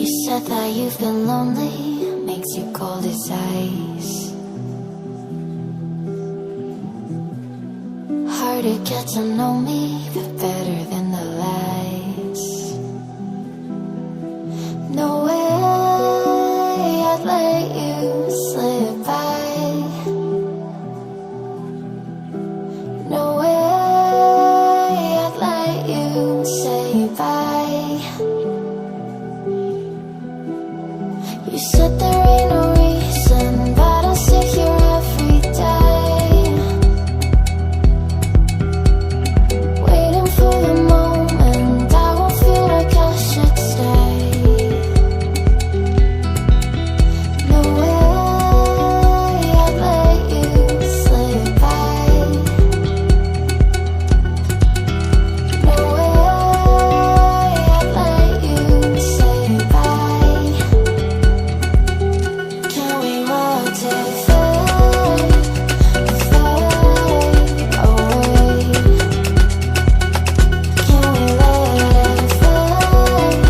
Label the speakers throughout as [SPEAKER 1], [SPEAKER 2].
[SPEAKER 1] You said that you've been lonely, makes you cold as ice. Hard to get to know me, but better than the lies. No way I'd let you slip by. No way I'd let you say bye. You said there ain't no reason, but I'll sit here every day, waiting for the moment I won't feel like I should stay. No way I'd let you slip by. No way I'd let you say bye. Can we watch it fade, fade away? Can we let it fade,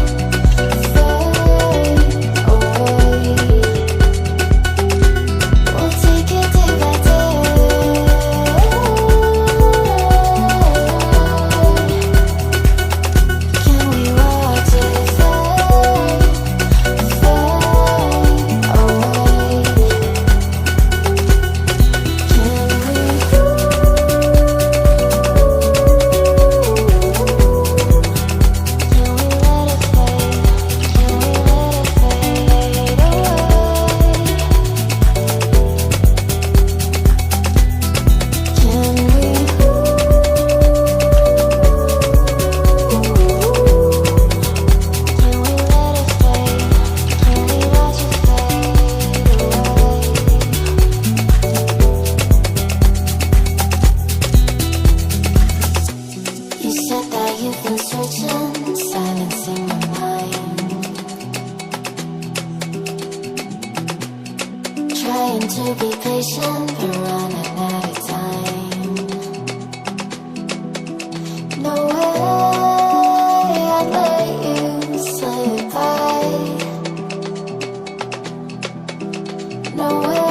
[SPEAKER 1] fade away? We'll take it day by day. Can we watch it fade, fade away? You said that you've been searching, silencing my mind, trying to be patient, but running out of time. No way I'd let you slip by. No way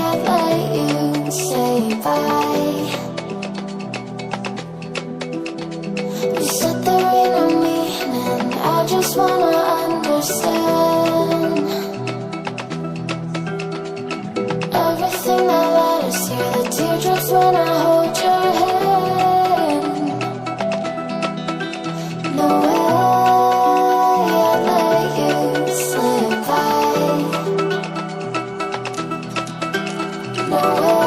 [SPEAKER 1] I'd let you say bye. You said there ain't no meaning, I just wanna understand everything that led us here, the teardrops when I hold your hand. No way I'd let you slip by. No way